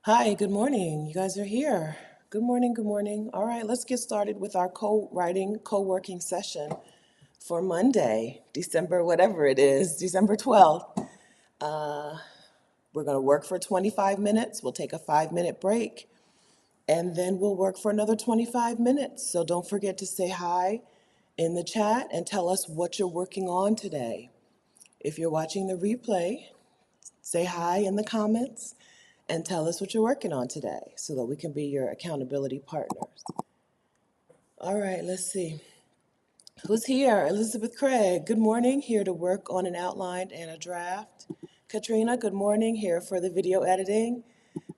Hi, good morning. You guys are here. Good morning, good morning. All right, let's get started with our co-writing, co-working session for Monday, December, whatever it is, December 12th. We're going to work for 25 minutes. We'll take a 5-minute break, and then we'll work for another 25 minutes. So don't forget to say hi in the chat and tell us what you're working on today. If you're watching the replay, say hi in the comments and tell us what you're working on today so that we can be your accountability partners. All right, let's see. Who's here? Elizabeth Craig, good morning. Here to work on an outline and a draft. Katrina, good morning. Here for the video editing.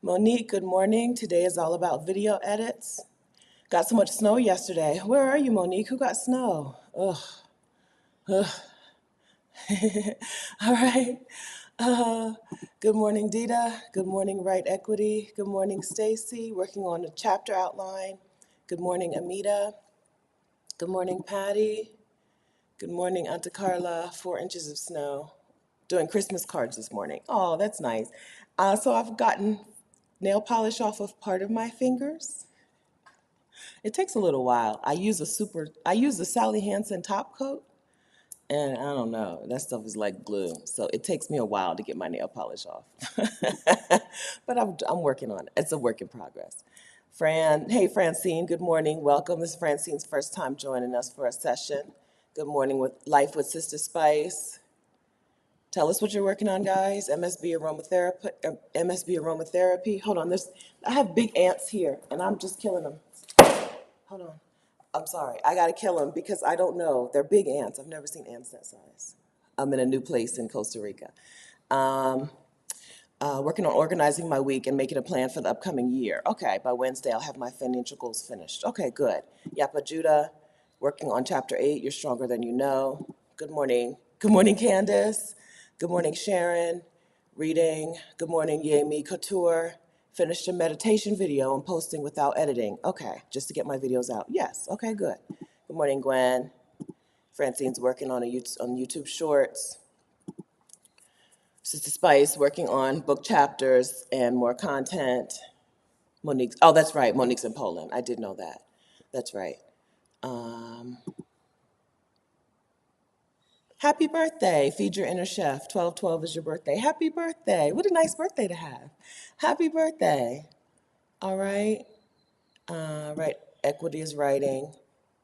Monique, good morning. Today is all about video edits. Got so much snow yesterday. Where are you, Monique? Who got snow? Ugh. Ugh. All right. Uh, Good morning, Dita. Good morning, Right Equity. Good morning, Stacy, working on a chapter outline. Good morning, Amita. Good morning, Patty. Good morning, Auntie Carla. 4 inches of snow. Doing Christmas cards this morning. Oh, that's nice. So I've gotten nail polish off of part of my fingers. It takes a little while. I use the Sally Hansen top coat. And I don't know, that stuff is like glue. So it takes me a while to get my nail polish off. But I'm working on it. It's a work in progress. Hey Francine, good morning. Welcome. This is Francine's first time joining us for a session. Good morning with Life with Sister Spice. Tell us what you're working on, guys. MSB aromatherapy. Hold on, I have big ants here, and I'm just killing them. Hold on. I'm sorry. I gotta kill them because I don't know. They're big ants. I've never seen ants that size. I'm in a new place in Costa Rica. Um, Working on organizing my week and making a plan for the upcoming year. Okay, by Wednesday I'll have my financial goals finished. Okay, good. Yapa Judah, working on chapter 8, You're Stronger Than You Know. Good morning. Good morning, Candace. Good morning, Sharon. Reading. Good morning, Yemi Couture. Finished a meditation video and posting without editing. Okay, just to get my videos out. Yes, okay, good. Good morning, Gwen. Francine's working on YouTube Shorts. Sister Spice working on book chapters and more content. Oh, that's right. Monique's in Poland. I did know that. That's right. Um, Happy birthday. Feed your inner chef. 12/12 is your birthday. Happy birthday. What a nice birthday to have. Happy birthday. All right. Right. Equity is writing.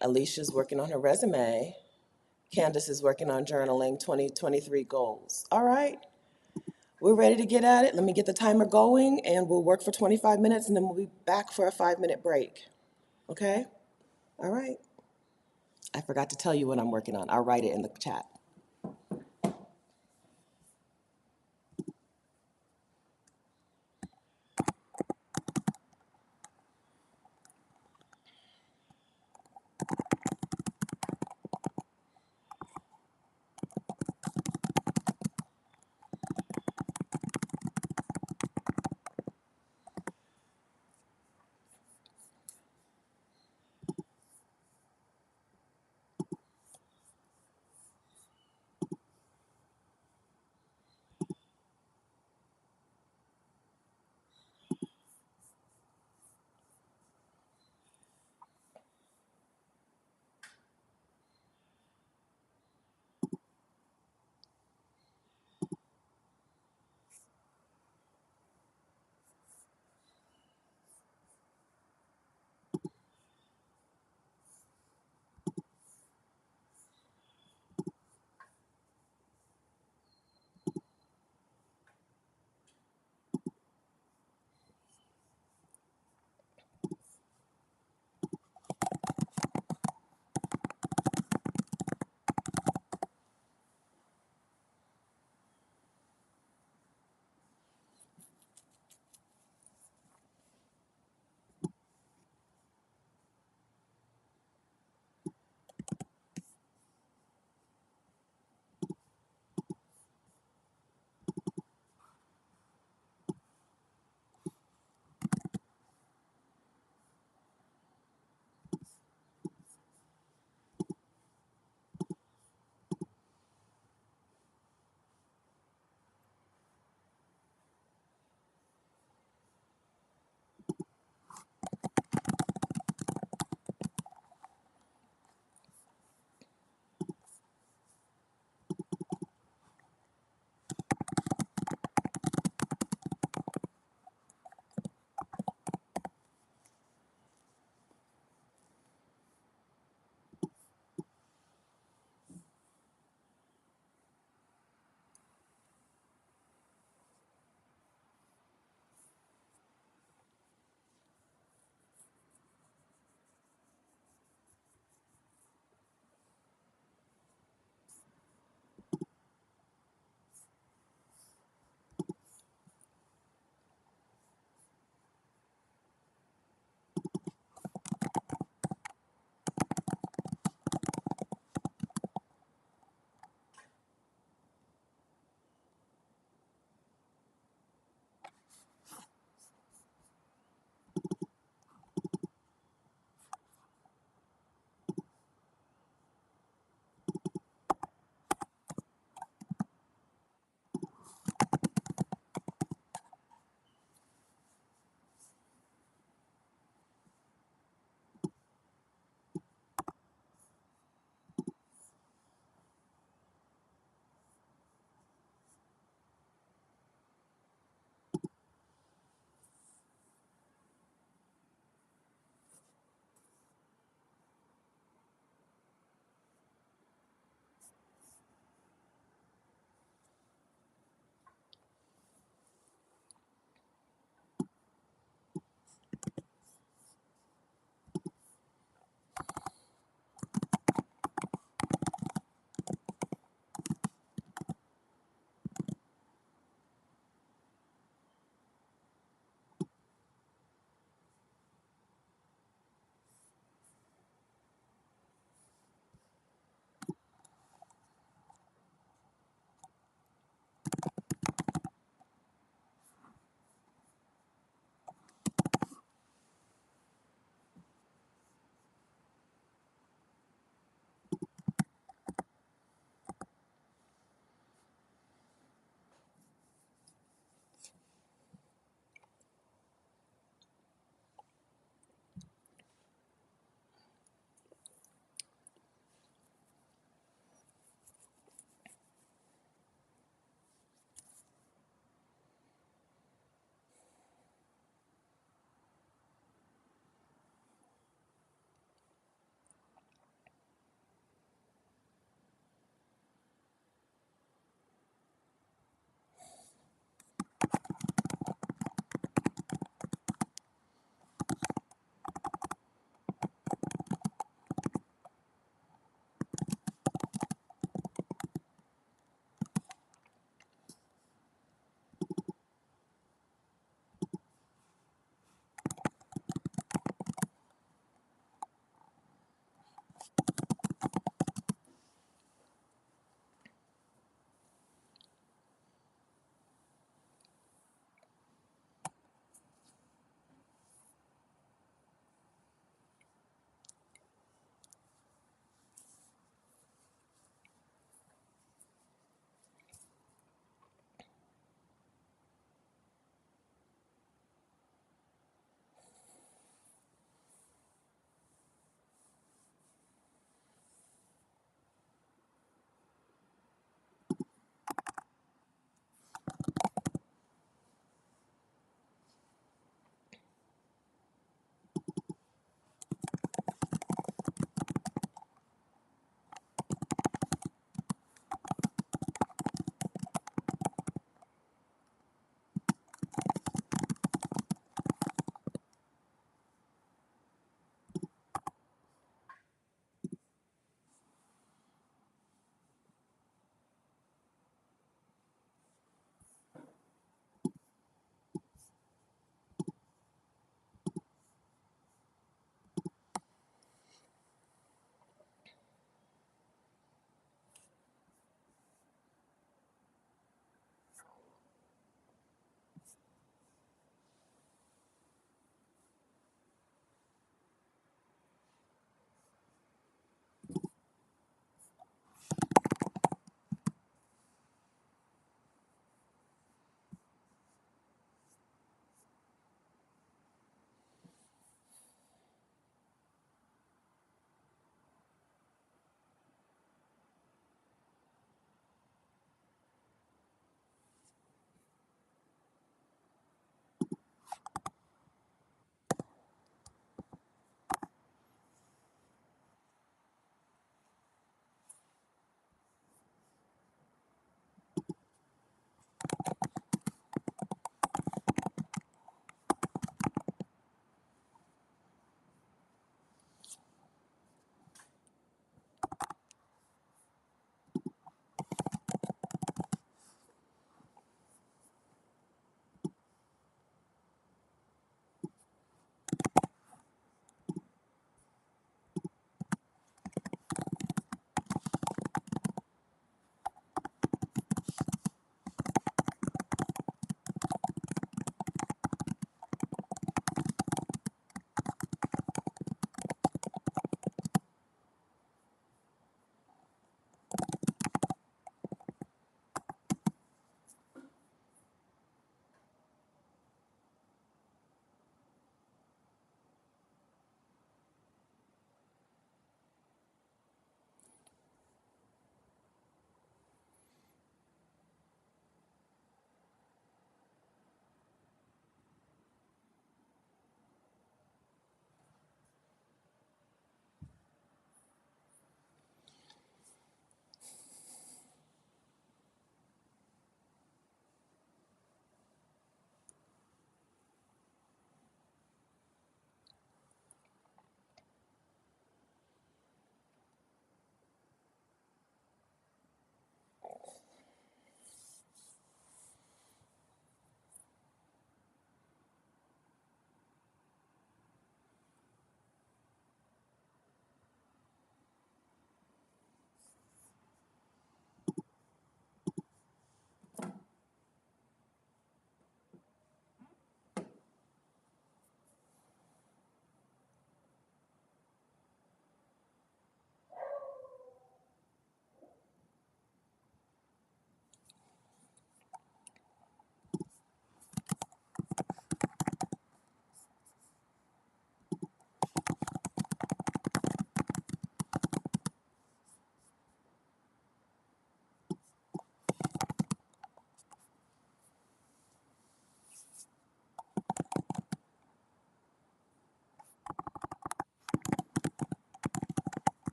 Alicia's working on her resume. Candace is working on journaling 2023 goals. All right. We're ready to get at it. Let me get the timer going and we'll work for 25 minutes and then we'll be back for a 5-minute break. Okay? All right. I forgot to tell you what I'm working on. I'll write it in the chat.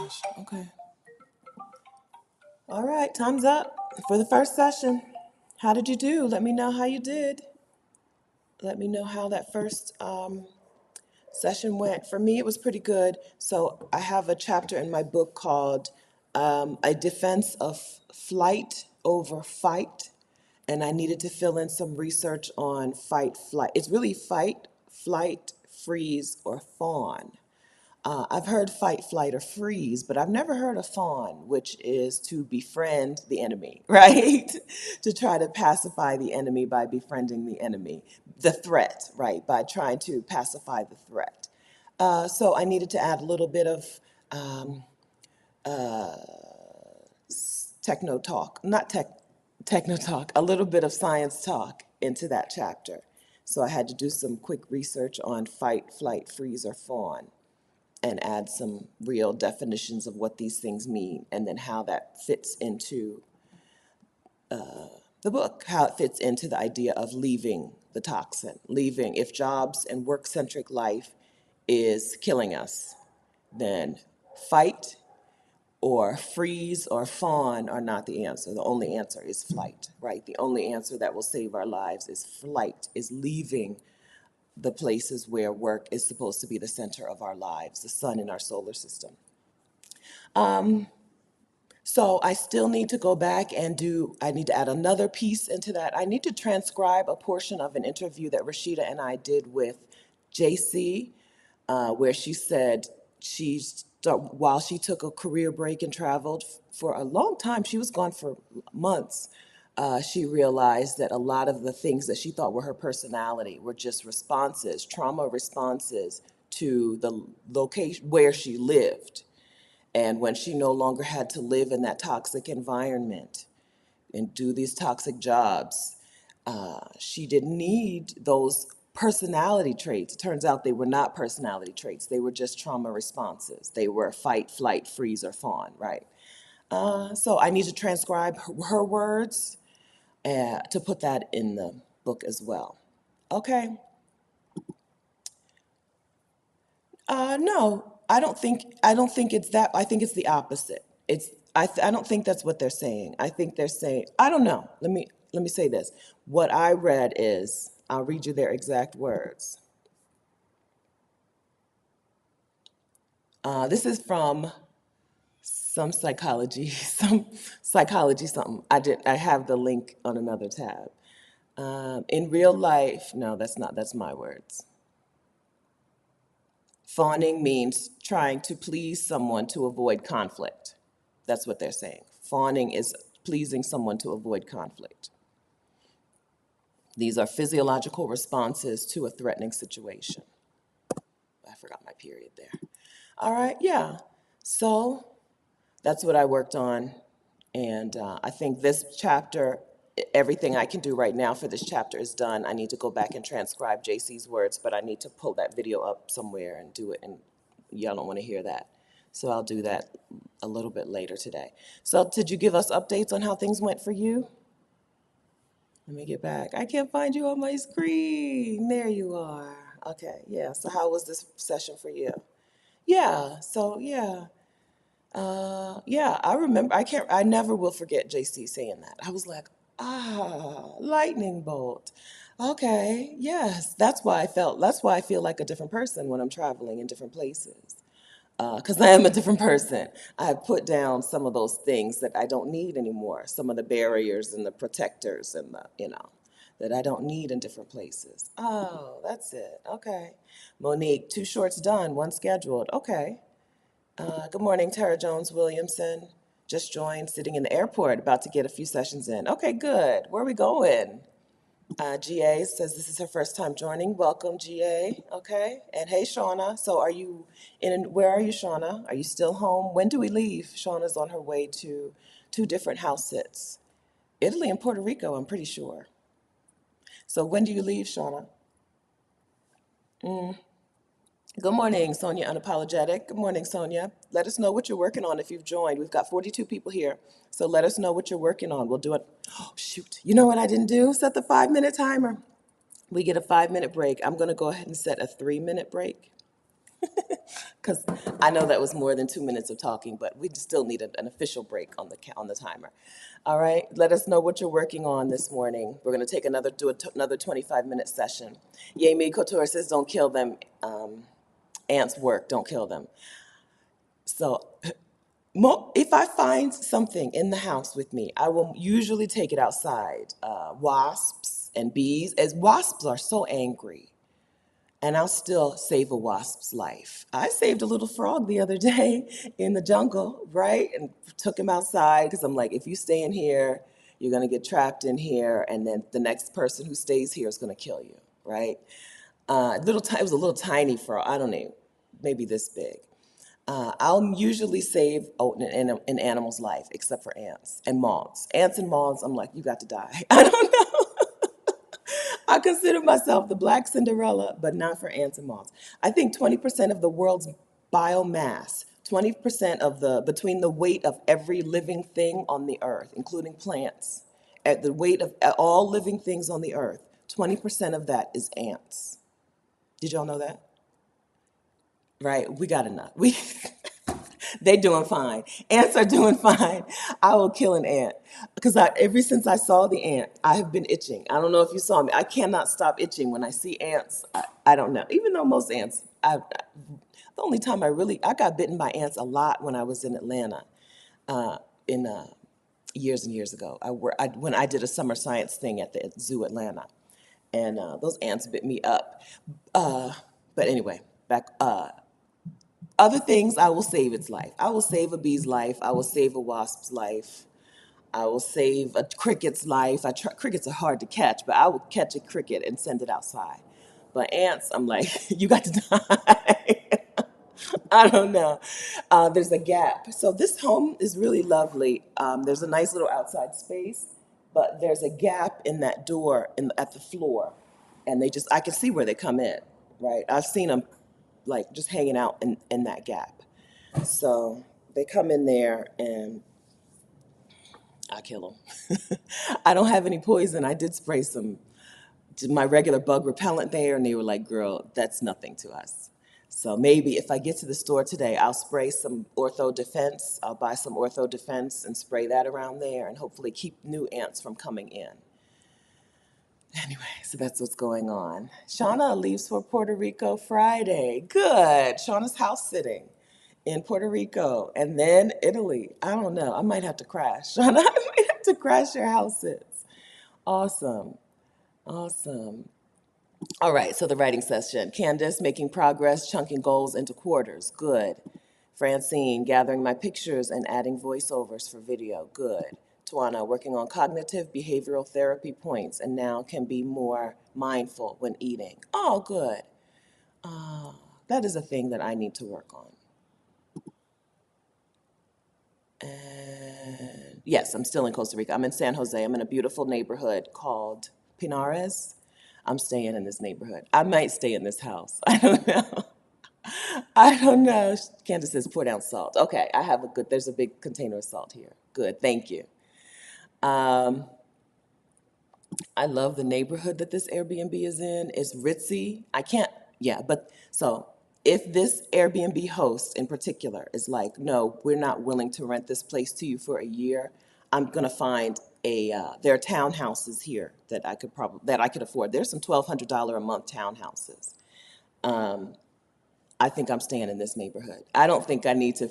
gosh. Okay. All right, time's up for the first session. How did you do? Let me know how you did. Let me know how that first session went. For me, it was pretty good. So I have a chapter in my book called A Defense of Flight Over Fight. And I needed to fill in some research on fight, flight. It's really fight, flight, freeze, or fawn. I've heard fight, flight, or freeze, but I've never heard of fawn, which is to befriend the enemy, right? To try to pacify the enemy by befriending the enemy, the threat, right? By trying to pacify the threat. So I needed to add a little bit of techno talk, not techno talk, a little bit of science talk into that chapter. So I had to do some quick research on fight, flight, freeze, or fawn, and add some real definitions of what these things mean, and then how that fits into the book, how it fits into the idea of leaving the toxin, leaving. If jobs and work-centric life is killing us, then fight or freeze or fawn are not the answer. The only answer is flight, right? The only answer that will save our lives is flight, is leaving the places where work is supposed to be the center of our lives, the sun in our solar system. So I still need to go back and I need to add another piece into that. I need to transcribe a portion of an interview that Rashida and I did with JC, where she said while she took a career break and traveled for a long time, she was gone for months, she realized that a lot of the things that she thought were her personality were just responses, trauma responses to the location where she lived. And when she no longer had to live in that toxic environment and do these toxic jobs, she didn't need those personality traits. It turns out they were not personality traits. They were just trauma responses. They were fight, flight, freeze, or fawn, right? So I need to transcribe her words to put that in the book as well. Okay. No, I don't think it's that. I think it's the opposite. I don't think that's what they're saying. I think they're saying, I don't know. Let me say this. What I read is, I'll read you their exact words. This is from some psychology, something. I have the link on another tab. In real life, no, that's my words. Fawning means trying to please someone to avoid conflict. That's what they're saying. Fawning is pleasing someone to avoid conflict. These are physiological responses to a threatening situation. I forgot my period there. All right, yeah. So that's what I worked on. And I think this chapter, everything I can do right now for this chapter is done. I need to go back and transcribe JC's words, but I need to pull that video up somewhere and do it, and y'all don't want to hear that. So I'll do that a little bit later today. So did you give us updates on how things went for you? Let me get back. I can't find you on my screen. There you are. Okay, yeah. So how was this session for you? Yeah, so yeah. Yeah, I remember. I never will forget JC saying that. I was like, lightning bolt. Okay, yes, that's why I feel like a different person when I'm traveling in different places. Because I am a different person. I have put down some of those things that I don't need anymore, some of the barriers and the protectors and that I don't need in different places. Oh, that's it. Okay. Monique, 2 shorts done, 1 scheduled. Okay. Good morning, Tara Jones Williamson. Just joined, sitting in the airport, about to get a few sessions in. Okay, good. Where are we going? GA says this is her first time joining. Welcome, GA. Okay. And hey, Shauna. So where are you, Shauna? Are you still home? When do we leave? Shauna's on her way to 2 different house sits. Italy and Puerto Rico, I'm pretty sure. So when do you leave, Shauna? Good morning, Sonia Unapologetic. Good morning, Sonia. Let us know what you're working on if you've joined. We've got 42 people here, so let us know what you're working on. We'll do it. Oh, shoot. You know what I didn't do? Set the 5-minute timer. We get a 5-minute break. I'm going to go ahead and set a 3-minute break. Because I know that was more than 2 minutes of talking, but we still need an official break on the timer. All right, let us know what you're working on this morning. We're going to take another 25-minute session. Yemi Couture says, "Don't kill them. Ants work. Don't kill them." So if I find something in the house with me, I will usually take it outside. Wasps and bees, as wasps are so angry, and I'll still save a wasp's life. I saved a little frog the other day in the jungle, right? And took him outside because I'm like, if you stay in here, you're gonna get trapped in here, and then the next person who stays here is gonna kill you, right? It was a little tiny frog. I don't know, maybe this big. I'll usually save an animal's life, except for ants and moths. Ants and moths, I'm like, you got to die. I don't know. I consider myself the Black Cinderella, but not for ants and moths. I think 20% of the world's biomass, 20% of between the weight of every living thing on the earth, including plants, at the weight of all living things on the earth, 20% of that is ants. Did y'all know that? Right? We got enough. They doing fine. Ants are doing fine. I will kill an ant because ever since I saw the ant, I have been itching. I don't know if you saw me. I cannot stop itching when I see ants. I don't know. Even though most ants, the only time I got bitten by ants a lot when I was in Atlanta, in years and years ago. When I did a summer science thing at the Zoo Atlanta, and those ants bit me up. But anyway, back. Other things, I will save its life. I will save a bee's life. I will save a wasp's life. I will save a cricket's life. Crickets are hard to catch, but I will catch a cricket and send it outside. But ants, I'm like, you got to die. I don't know. There's a gap. So this home is really lovely. There's a nice little outside space, but there's a gap in that door at the floor, and I can see where they come in. Right, I've seen them like just hanging out in that gap. So they come in there and I kill them. I don't have any poison. I did spray my regular bug repellent there, and they were like, girl, that's nothing to us. So maybe if I get to the store today, I'll spray some Ortho Defense. I'll buy some Ortho Defense and spray that around there and hopefully keep new ants from coming in. Anyway, so that's what's going on. Shauna leaves for Puerto Rico Friday. Good. Shauna's house sitting in Puerto Rico and then Italy. I don't know. I might have to crash. Shauna, I might have to crash your house sits. Awesome. Awesome. All right, so the writing session. Candace, making progress, chunking goals into quarters. Good. Francine, gathering my pictures and adding voiceovers for video. Good. Tawana, working on cognitive behavioral therapy points and now can be more mindful when eating. Oh, good. That is a thing that I need to work on. And yes, I'm still in Costa Rica. I'm in San Jose. I'm in a beautiful neighborhood called Pinares. I'm staying in this neighborhood. I might stay in this house. I don't know. I don't know. Candace says pour down salt. Okay, there's a big container of salt here. Good, thank you. Um, I love the neighborhood that this Airbnb is in. It's ritzy. Yeah, but so if this Airbnb host in particular is like, no, we're not willing to rent this place to you for a year, I'm gonna find there are townhouses here that I could afford. There's some $1,200 a month townhouses. I think I'm staying in this neighborhood. I don't think I need to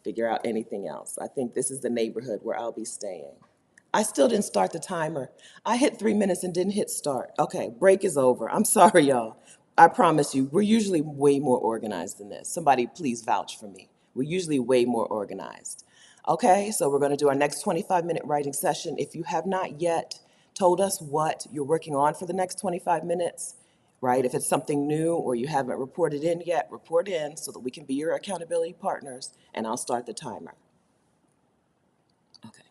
figure out anything else. I think this is the neighborhood where I'll be staying. I still didn't start the timer. I hit 3 minutes and didn't hit start. Okay, break is over. I'm sorry, y'all. I promise you, we're usually way more organized than this. Somebody please vouch for me. We're usually way more organized. Okay, so we're going to do our next 25-minute writing session. If you have not yet told us what you're working on for the next 25 minutes, right? If it's something new or you haven't reported in yet, report in so that we can be your accountability partners, and I'll start the timer. Okay.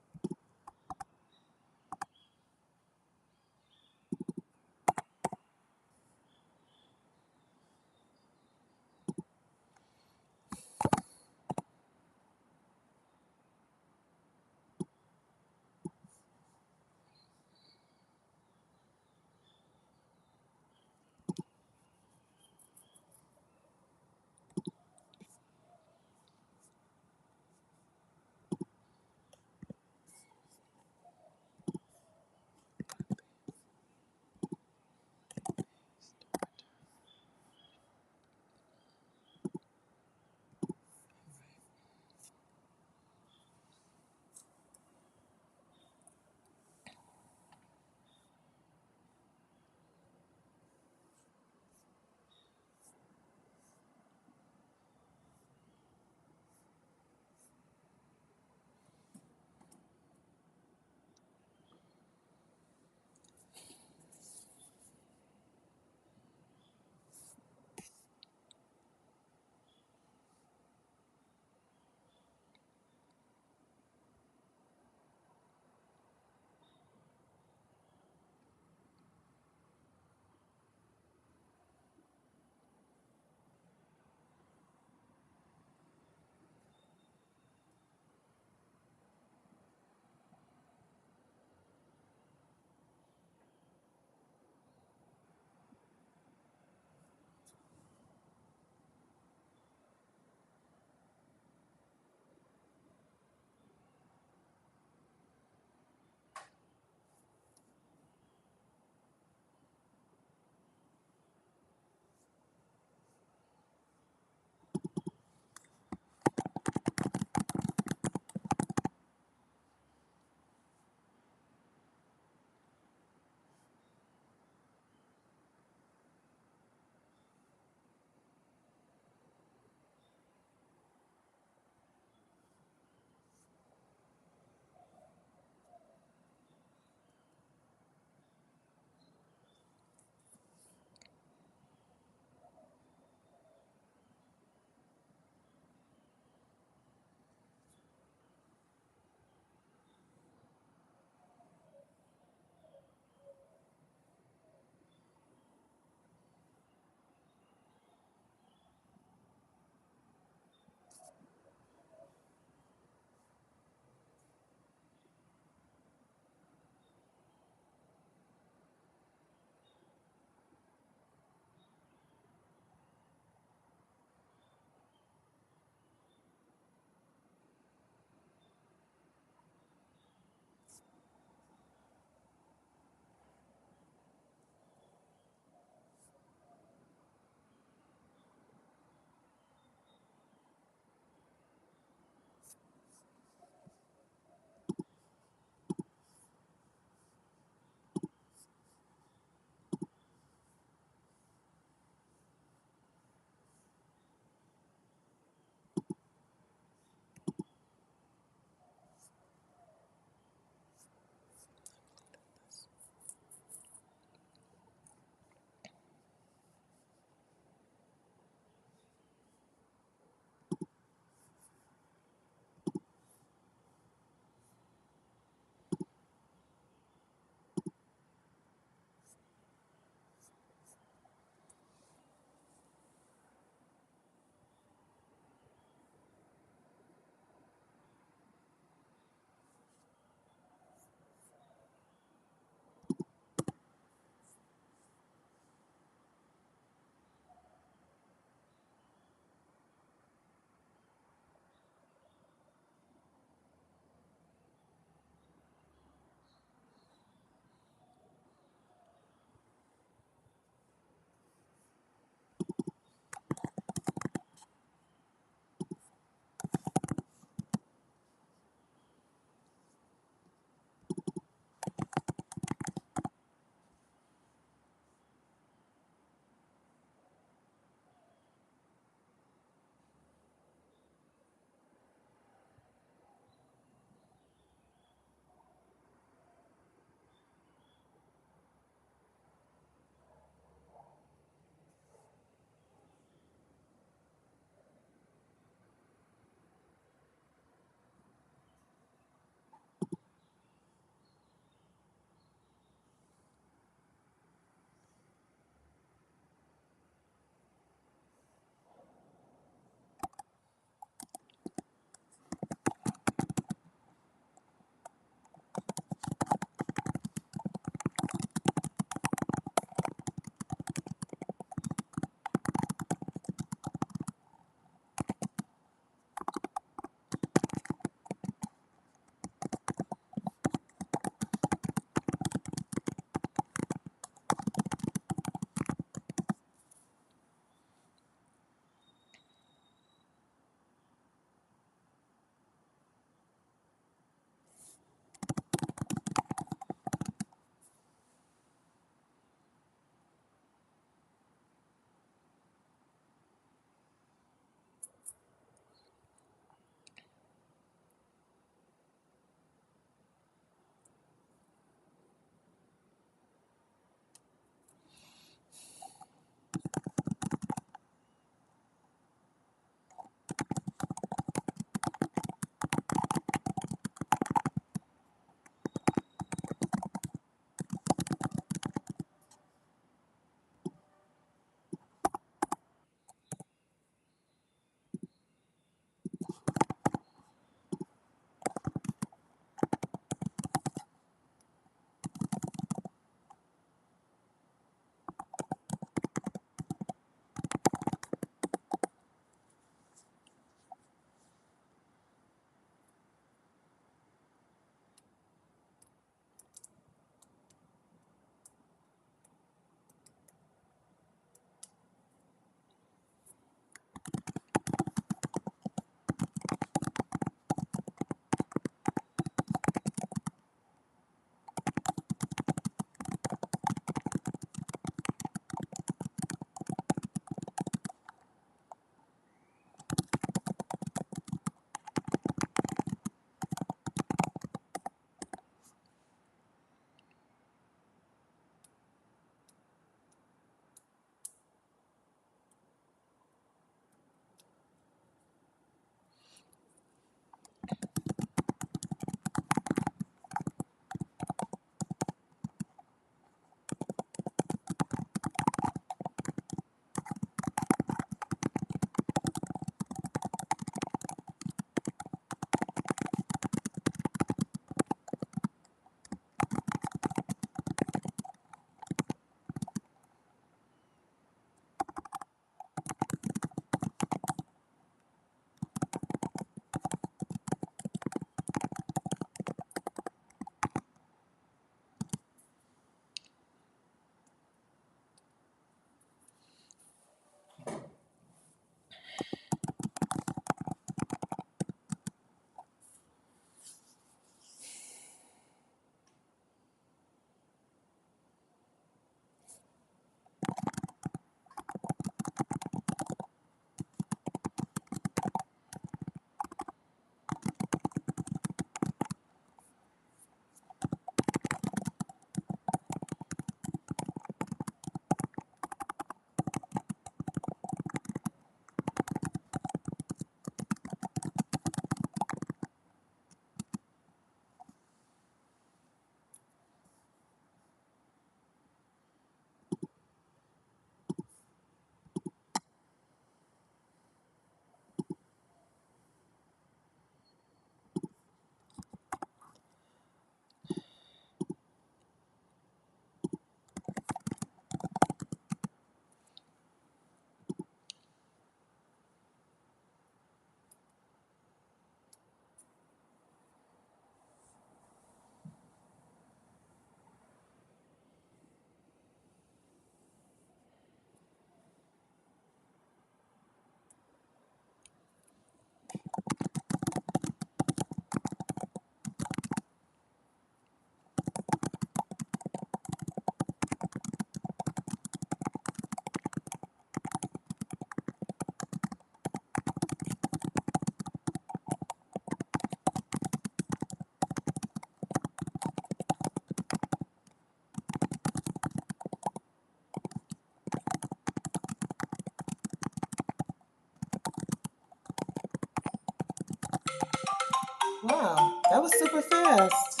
That was super fast.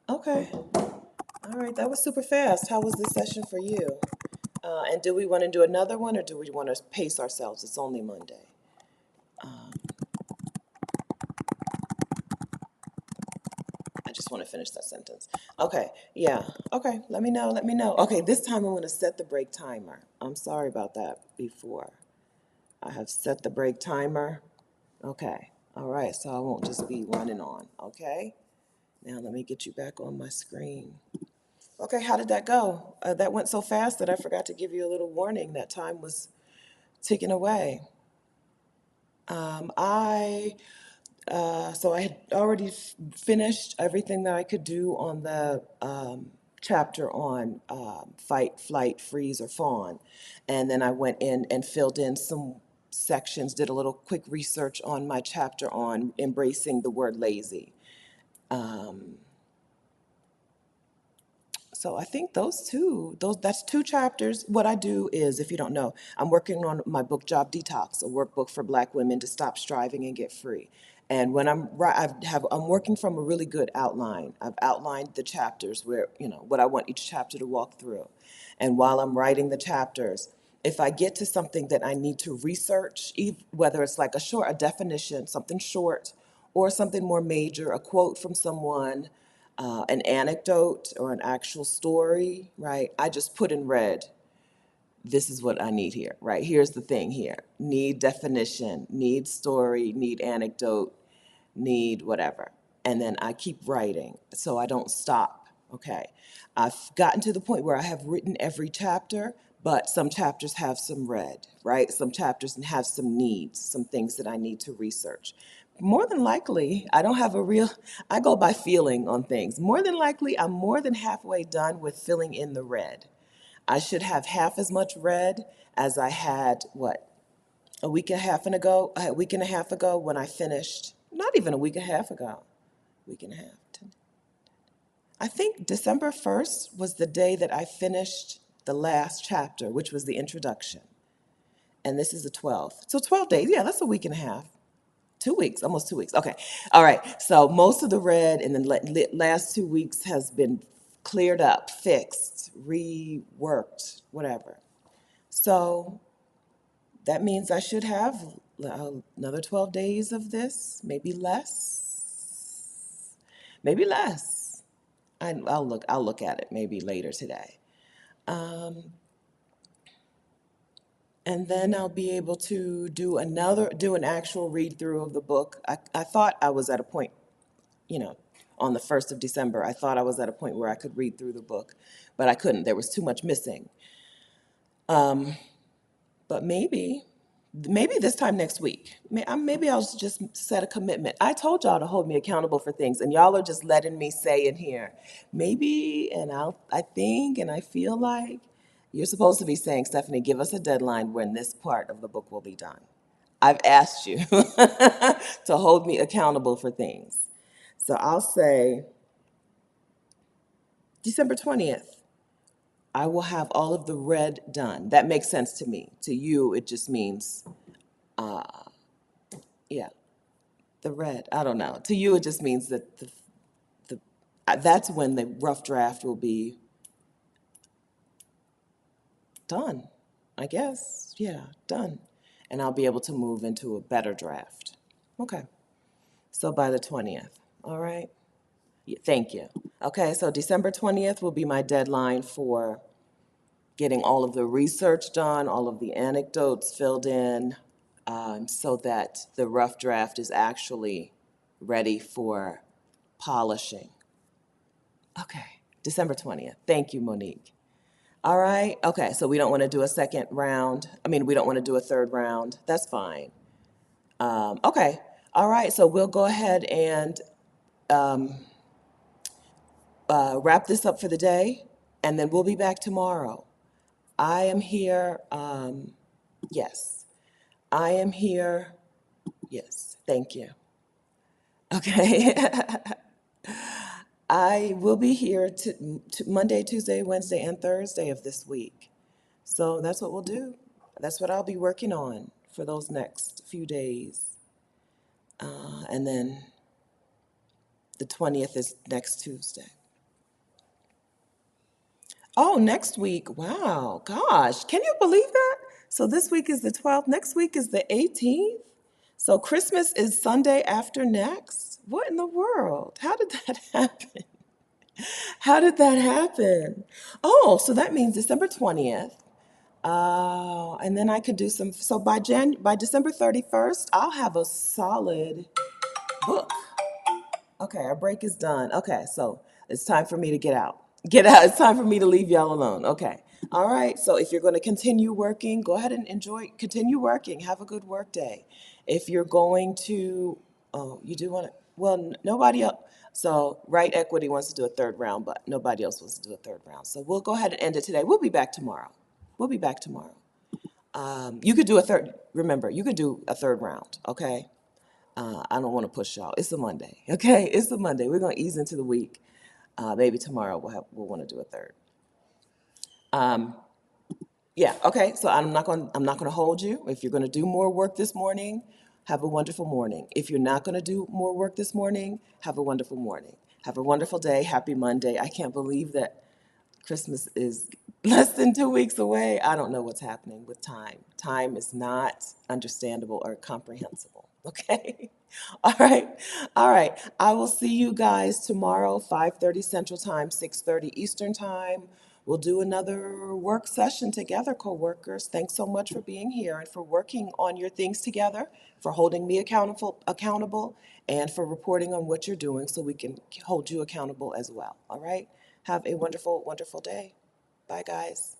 Okay. All right, that was super fast. How was this session for you? And do we want to do another one, or do we want to pace ourselves? It's only Monday. I just want to finish that sentence. Okay, yeah. Okay, let me know. Let me know. Okay, this time I'm going to set the break timer. I'm sorry about that before. I have set the break timer. Okay. All right, so I won't just be running on. Okay. Now let me get you back on my screen. Okay, how did that go? That went so fast that I forgot to give you a little warning that time was ticking away. I so I had already finished everything that I could do on the chapter on fight, flight, freeze, or fawn, and then I went in and filled in some sections, did a little quick research on my chapter on embracing the word lazy. So I think that's two chapters. What I do is, if you don't know, I'm working on my book Job Detox, a workbook for Black women to stop striving and get free. And when I'm working from a really good outline. I've outlined the chapters where, what I want each chapter to walk through. And while I'm writing the chapters, if I get to something that I need to research, whether it's like a definition, something short, or something more major, a quote from someone, an anecdote or an actual story, right? I just put in red, this is what I need here, right? Here's the thing here. Need definition, need story, need anecdote, need whatever. And then I keep writing so I don't stop, okay? I've gotten to the point where I have written every chapter, but some chapters have some red, right? Some chapters have some needs, some things that I need to research. More than likely, I go by feeling on things. More than likely, I'm more than halfway done with filling in the red. I should have half as much red as I had, a week and a half ago when I finished, not even a week and a half ago, week and a half. I think December 1st was the day that I finished the last chapter, which was the introduction. And this is the 12th. So 12 days, yeah, that's a week and a half. 2 weeks, almost 2 weeks. Okay. All right. So most of the red in the last 2 weeks has been cleared up, fixed, reworked, whatever. So that means I should have another 12 days of this, maybe less. Maybe less. I'll look at it maybe later today. And then I'll be able to do an actual read through of the book. I thought I was at a point, you know, on the 1st of December, I thought I was at a point where I could read through the book, but I couldn't. There was too much missing. But maybe this time next week, maybe I'll just set a commitment. I told y'all to hold me accountable for things, and y'all are just letting me say in here, maybe, and I think, and I feel like you're supposed to be saying, Stephanie, give us a deadline when this part of the book will be done. I've asked you to hold me accountable for things. So I'll say December 20th. I will have all of the red done. That makes sense to me. To you, it just means, yeah, the red. I don't know. To you, it just means that that's when the rough draft will be done, I guess. Yeah, done. And I'll be able to move into a better draft. Okay. So by the 20th. All right. Yeah, thank you. Okay, so December 20th will be my deadline for getting all of the research done, all of the anecdotes filled in, so that the rough draft is actually ready for polishing. Okay, December 20th. Thank you, Monique. All right, okay, so we don't want to do a second round. We don't want to do a third round. That's fine. Okay, all right, so we'll go ahead and wrap this up for the day, and then we'll be back tomorrow. I am here, yes. I am here, yes, thank you. Okay. I will be here to Monday, Tuesday, Wednesday, and Thursday of this week. So that's what we'll do. That's what I'll be working on for those next few days. And then The 20th is next Tuesday. Oh, next week. Wow. Gosh, can you believe that? So this week is the 12th. Next week is the 18th. So Christmas is Sunday after next. What in the world? How did that happen? How did that happen? Oh, so that means December 20th. Oh, and then I could do some. So by December 31st, I'll have a solid book. Okay, our break is done. Okay, so it's time for me to get out. Get out. It's time for me to leave y'all alone. Okay. All right. So if you're going to continue working, go ahead and continue working. Have a good work day. If you're going to, oh, you do want to, well, nobody else. So Right Equity wants to do a third round, but nobody else wants to do a third round. So we'll go ahead and end it today. We'll be back tomorrow. We'll be back tomorrow. You could do a third, remember, you could do a third round. Okay. I don't want to push y'all. It's a Monday, okay? It's a Monday. We're gonna ease into the week. Maybe tomorrow we'll want to do a third. Yeah, okay. So I'm not gonna hold you. If you're gonna do more work this morning, have a wonderful morning. If you're not gonna do more work this morning, have a wonderful morning. Have a wonderful day. Happy Monday. I can't believe that Christmas is less than 2 weeks away. I don't know what's happening with time. Time is not understandable or comprehensible. Okay? All right. All right. I will see you guys tomorrow, 5:30 Central Time, 6:30 Eastern Time. We'll do another work session together, coworkers. Thanks so much for being here and for working on your things together, for holding me accountable, and for reporting on what you're doing so we can hold you accountable as well. All right? Have a wonderful, wonderful day. Bye, guys.